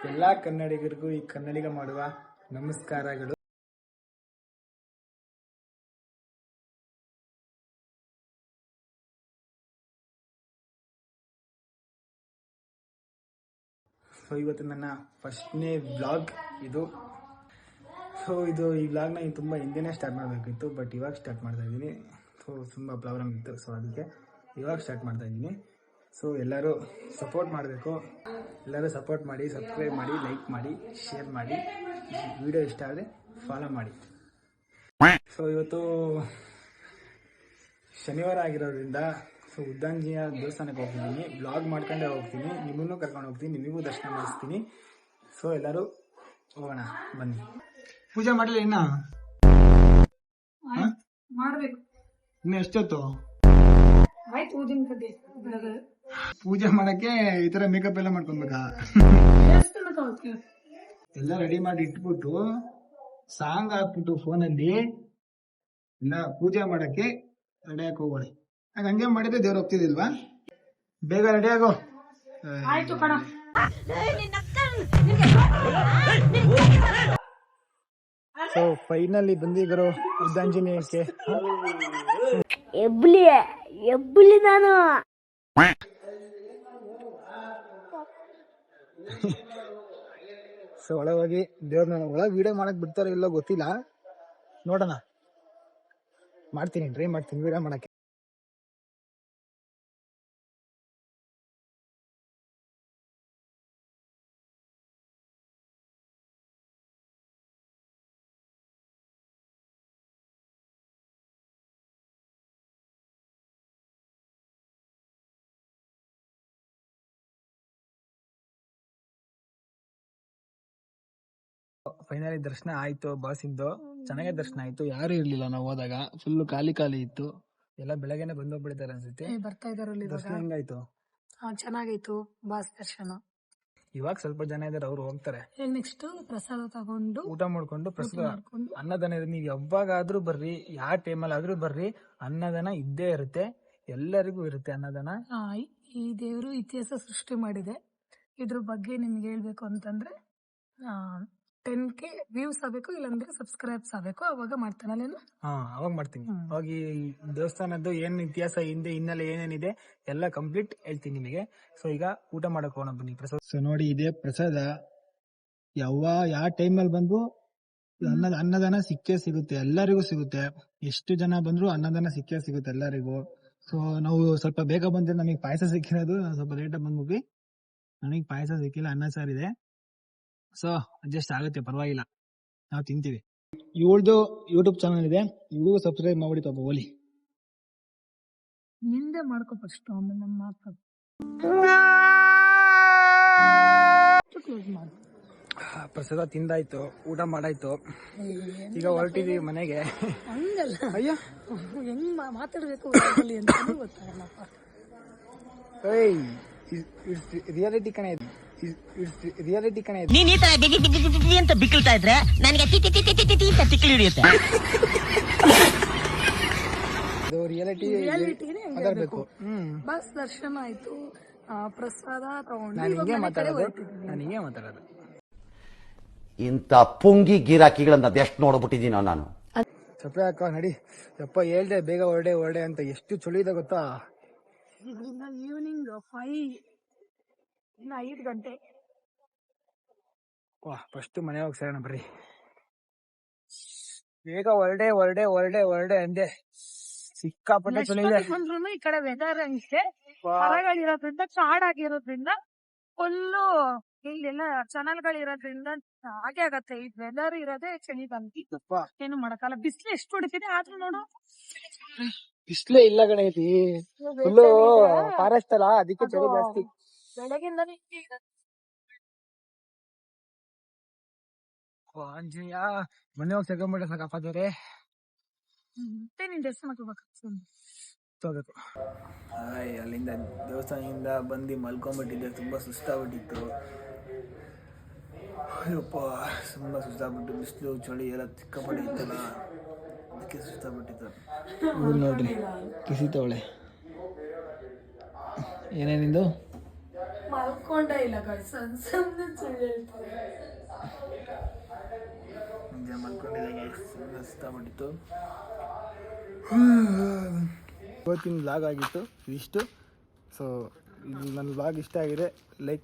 ಎಲ್ಲ ಕನ್ನಡಿಗರಿಗೂ ಈ ಕನ್ನಡಿಗ ಮಾಡುವ ನಮಸ್ಕಾರಗಳು. ಸೊ ಇವತ್ತು ನನ್ನ ಫಸ್ಟ್ನೇ ವ್ಲಾಗ್ ಇದು. ಈ ವ್ಲಾಗ್ನ ತುಂಬ ಹಿಂದೆನೇ ಸ್ಟಾರ್ಟ್ ಮಾಡಬೇಕಿತ್ತು, ಬಟ್ ಇವಾಗ ಸ್ಟಾರ್ಟ್ ಮಾಡ್ತಾ ಇದ್ದೀನಿ. ಸೊ ತುಂಬ ಪ್ರಾಬ್ಲಮ್ ಇತ್ತು, ಸೊ ಅದಕ್ಕೆ ಇವಾಗ ಸ್ಟಾರ್ಟ್ ಮಾಡ್ತಾ ಇದ್ದೀನಿ. ಸೊ ಎಲ್ಲರೂ ಸಪೋರ್ಟ್ ಮಾಡಬೇಕು, ಎಲ್ಲರೂ ಸಪೋರ್ಟ್ ಮಾಡಿ, ಸಬ್ಸ್ಕ್ರೈಬ್ ಮಾಡಿ, ಲೈಕ್ ಮಾಡಿ, ಶೇರ್ ಮಾಡಿ. ವಿಡಿಯೋ ಇಷ್ಟ ಆದರೆ ಫಾಲೋ ಮಾಡಿ. ಸೊ ಇವತ್ತು ಶನಿವಾರ ಆಗಿರೋದ್ರಿಂದ ಸೊ ಉದ್ದಾಂಜಿಯ ದೇವಸ್ಥಾನಕ್ಕೆ ಹೋಗ್ತಿದ್ದೀನಿ. ಬ್ಲಾಗ್ ಮಾಡ್ಕೊಂಡೇ ಹೋಗ್ತೀನಿ, ನಿಮ್ಮನ್ನು ಕರ್ಕೊಂಡು ಹೋಗ್ತೀನಿ, ನಿಮಗೂ ದರ್ಶನ ಮಾಡಿಸ್ತೀನಿ. ಸೊ ಎಲ್ಲರೂ ಹೋಗೋಣ ಬನ್ನಿ. ಪೂಜೆ ಮಾಡಲಿ ಇನ್ನ ಮಾಡ್ಬೇಕು. ಇನ್ನು ಎಷ್ಟೊತ್ತು ಆಯ್ತು ಪೂಜೆ ಮಾಡಕ್ಕೆ ಈ ತರ ಮೇಕಪ್ ಎಲ್ಲ ಮಾಡ್ಕೊಬೇಕಾ? ಎಲ್ಲ ರೆಡಿ ಮಾಡಿ ಇಟ್ಬಿಟ್ಟು ಸಾಂಗ್ ಹಾಕ್ಬಿಟ್ಟು ಫೋನಲ್ಲಿ ಇಲ್ಲ ಪೂಜೆ ಮಾಡಕ್ಕೆ ರೆಡಿ ಆಗಿ ಹೋಗೋಣ. ಹಂಗೆ ಮಾಡಿದ್ರೆ ದೇವ್ರು ಹೋಗ್ತಿದಿಲ್ವಾ? ಬೇಗ ರೆಡಿ ಆಗೋ. ಆಯ್ತು ಕಣ. ಸೊ ಫೈನಲಿ ಬಂದಿದ್ರು ಉದ್ದಾಂಜನೇಯಕ್ಕೆ. ಎಬ್ಬುಲಿ ನಾನು ಸೊ ಒಳಗೋಗಿ ದೇವ್ರನ್ನ ಒಳಗೆ ವಿಡಿಯೋ ಮಾಡಕ್ ಬಿಡ್ತಾರೋ ಇಲ್ಲೋ ಗೊತ್ತಿಲ್ಲ, ನೋಡೋಣ. ಮಾಡ್ತೀನಿ, ಟ್ರೈ ಮಾಡ್ತೀನಿ ವಿಡಿಯೋ ಮಾಡಕ್ಕೆ. ಫೈನಲಿ ದರ್ಶನ ಆಯ್ತು. ಬಾಸಿಂದು ಚೆನ್ನಾಗೇ ದರ್ಶನ ಆಯ್ತು. ಯಾರು ಇರ್ಲಿಲ್ಲ ನಾವು ಹೋದಾಗ, ಫುಲ್ ಖಾಲಿ ಇತ್ತು. ಎಲ್ಲ ಬೆಳಗ್ಗೆನೆ ಬಂದೋಗ್ಬಿಟ್ಟಿದ್ದಾರೆ ಅನ್ಸುತ್ತೆ. ಬರ್ತಾ ಇದಾರಲ್ಲಿ ದರ್ಶನ ಹೆಂಗಾಯ್ತು? ಚೆನ್ನಾಗಾಯ್ತು ಬಾಸ್ ದರ್ಶನ. ಇವಾಗ ಸ್ವಲ್ಪ ಜನ ಇದಾರೆ, ಅವ್ರು ಹೋಗ್ತಾರೆ. ನೆಕ್ಸ್ಟ್ ಪ್ರಸಾದ ತಗೊಂಡು ಊಟ ಮಾಡ್ಕೊಂಡು ಪ್ರಸಾದ ಅನ್ನದಾನ ಇದೆ. ನೀವು ಯಾವಾಗಾದ್ರೂ ಬರ್ರಿ, ಯಾವ ಟೈಮಲ್ಲಿ ಆದ್ರೂ ಬರ್ರಿ, ಅನ್ನದಾನ ಇದ್ದೇ ಇರುತ್ತೆ, ಎಲ್ಲರಿಗೂ ಇರುತ್ತೆ ಅನ್ನದಾನ. ಈ ದೇವರು ಇತಿಹಾಸ ಸೃಷ್ಟಿ ಮಾಡಿದೆ. ಇದ್ರ ಬಗ್ಗೆ ನಿಮ್ಗೆ ಹೇಳ್ಬೇಕು ಅಂತಂದ್ರೆ 10K ವ್ಯೂಸ್ ಆಗಬೇಕು, ಇಲ್ಲಾಂದ್ರೆ ಸಬ್ಸ್ಕ್ರೈಬ್ಸ್ ಆಗಬೇಕು, ಅವಾಗ ಮಾಡ್ತಾನಲ್ಲ. ಅವಾಗ ಮಾಡ್ತೀನಿ. ಅವಾಗ ಈ ದೇವಸ್ಥಾನದ್ದು ಏನ್ ಇತಿಹಾಸ, ಹಿಂದೆ ಹಿನ್ನೆಲೆ ಏನೇನಿದೆ ಎಲ್ಲ ಕಂಪ್ಲೀಟ್ ಹೇಳ್ತೀನಿ ನಿಮಗೆ. ಸೊ ಈಗ ಊಟ ಮಾಡಕ್ ಹೋಗೋಣ ಬನ್ನಿ. ಪ್ರಸಾದ ಸೊ ನೋಡಿ, ಇದೇ ಪ್ರಸಾದ. ಯಾವ ಟೈಮಲ್ಲಿ ಬಂದು ಅನ್ನದಾನ ಸಿಕ್ಕೇ ಸಿಗುತ್ತೆ, ಎಲ್ಲರಿಗೂ ಸಿಗುತ್ತೆ. ಎಷ್ಟು ಜನ ಬಂದ್ರು ಅನ್ನದಾನ ಸಿಕ್ಕೇ ಸಿಗುತ್ತೆ ಎಲ್ಲರಿಗೂ. ಸೊ ನಾವು ಸ್ವಲ್ಪ ಬೇಗ ಬಂದ್ರೆ ನಮಗೆ ಪಾಯಸ ಸಿಕ್ಕಿರೋದು, ಸ್ವಲ್ಪ ಲೇಟ್ ಬಂದ್ಬಿಟ್ವಿ. ನನಗೆ ಪಾಯಸ ಸಿಕ್ಕಿಲ್ಲ, ಅನ್ನ ಸಾರ್ ಇದೆ. ಸೊ ಅಡ್ಜಸ್ಟ್ ಆಗುತ್ತೆ, ಪರವಾಗಿಲ್ಲ, ನಾವು ತಿಂತೀವಿ. ಇವಳ್ದು ಯೂಟ್ಯೂಬ್ ಚಾನಲ್ ಇದೆ, ಇವ್ರಿಗೂ ಸಬ್ಸ್ಕ್ರೈಬ್ ಮಾಡಿ ತಗೋ ಓಲಿ. ನಿಂದೆ ಮಾಡ್ಕೊ ಫಸ್ಟ್, ಆಮೇಲೆ ನಮ್ಮ ಮಾತಾಡ. ಪ್ರಸಾದ ತಿಂದಾಯ್ತು, ಊಟ ಮಾಡಾಯ್ತು, ಈಗ ಹೊರಟಿದೀವಿ ಮನೆಗೆ. ಹಂಗಲ್ಲ, ಅಯ್ಯೋ ಹೆಂಗ್ ಮಾತಾಡ್ಬೇಕು ಅಂತ ಗೊತ್ತಾಗಲ್ಲಪ್ಪ. ರಿಯಾಲಿಟಿ ಕಣೆ ಇದು, ರಿಯಾಲಿಟಿ ಕಣೆ ಇದು. ನೀನ್ ಈ ತರ ಅಂತ ಬಿಕ್ಕಳ್ತಾ ಇದ್ರೆ ನನಗೆ ತಿಕ್ಕಿ ಹಿಡಿಯುತ್ತೆ. ರಿಯಾಲಿಟಿನೇ ಮಾತಾಡ್ಬೇಕು. ಬಸ್ ದರ್ಶನ ಆಯ್ತು, ಪ್ರಸಾದ ತಗೊಂಡು ನಾನು ಹಿಂಗೆ ಮಾತಾಡೋದು. ಇಂಥ ಪುಂಗಿ ಗಿರಾಕಿಗಳನ್ನ ಅದೆಷ್ಟು ನೋಡ್ಬಿಟ್ಟಿದ್ದೀನೋ ನಾನು. ಚಪ್ಪೆ ಹಾಕ ನಡಿ. ಯಪ್ಪ ಹೇಳ್ದೆ ಬೇಗ ಹೊರಡೆ ಅಂತ, ಎಷ್ಟು ಚಳಿ ಇದೆ ಗೊತ್ತಾ? ಇಲ್ಲಿಂದ ಈವ್ನಿಂಗ್ 5, ಇನ್ನು 5 ಗಂಟೆ. ಫಸ್ಟ್ ಮನೆ ಹೋಗಿ ಸೇರೋಣ ಬರ್ರಿ. ಬೇಗ ಹೊರಡೆ ಅಂದೆ, ಸಿಕ್ಕಾಪಟ್ಟೆ ಚಳಿ ಇದೆ. ಬಂದ್ರು ಈ ಕಡೆ ವೆದರ್ ಹಂಗೆ ಮರಗಳಿರೋದ್ರಿಂದ, ಕಾಡಾಗಿರೋದ್ರಿಂದ, ಫುಲ್ಲು ಇಲ್ಲೆಲ್ಲ ಚಾನಲ್ಗಳಿರೋದ್ರಿಂದ ಹಾಗೆ ಆಗತ್ತೆ. ಈ ವೆದರ್ ಇರೋದೇ ಚಳಿ ಬಂದು ಏನು ಮಾಡಕ್ಕಲ್ಲ. ಬಿಸಿಲು ಎಷ್ಟು ಹೊಡಿತಿದೆ, ಆದ್ರೂ ನೋಡು ಬಿಸ್ಲೇ ಇಲ್ಲ ಕಣೆ, ಐತಿ ಫುಲ್ಲು ಫಾರೆಸ್ಟ್ ಅಲ್ಲ, ಅದಕ್ಕೆ ಚಳಿ ಜಾಸ್ತಿ. ಬೆಳಗಿಂದ ಆಂಜನೇಯ ಮನೆ ಹೋಗಿ ತಗೊಂಡ್ಬಿಟ್ರೆ ಸಾಕಪ್ಪಾದವ್ರೆ. ನಿನ್ ಡ್ರೆಸ್ ತಗೋಬೇಕು. ಅಲ್ಲಿಂದ ದೇವಸ್ಥಾನದಿಂದ ಬಂದು ಮಲ್ಕೊಂಡ್ಬಿಟ್ಟಿದ್ದೆ, ತುಂಬಾ ಸುಸ್ತಾಗ್ಬಿಟ್ಟಿತ್ತು. ಅಯ್ಯಪ್ಪ, ತುಂಬಾ ಸುಸ್ತಾಗ್ಬಿಟ್ಟು, ಬಿಸಿಲು ಚಳಿ ಎಲ್ಲ ಸಿಕ್ಕಾಪಟ್ಟೆ ಇತ್ತಲ್ಲ, ಅದಕ್ಕೆ ಸುಸ್ತಾಗ್ಬಿಟ್ಟಿತ್ತು. ನೋಡ್ರಿ ಕಿಸಿ ತಗೊಳ್ಳೆ. ಏನೇನಿಂದು ಮಲ್ಕೊಂಡೇ ಇಲ್ಲ ಸುಮ್ಮನೆ ಸುಳ್ಳು ಹೇಳ್ತಾರೆ. ಮುಂಜಾನೆ ಮಲ್ಕೊಂಡಿದ್ದಾಗ ಸುಸ್ತಾಗ್ಬಿಟ್ಟಿತ್ತು. ಇವತ್ತಿನ ವ್ಲಾಗ್ ಆಗಿತ್ತು ಇದಿಷ್ಟು. ಸೊ ಇದು ನನ್ನ ವ್ಲಾಗ್ ಇಷ್ಟ ಆಗಿದೆ ಲೈಕ್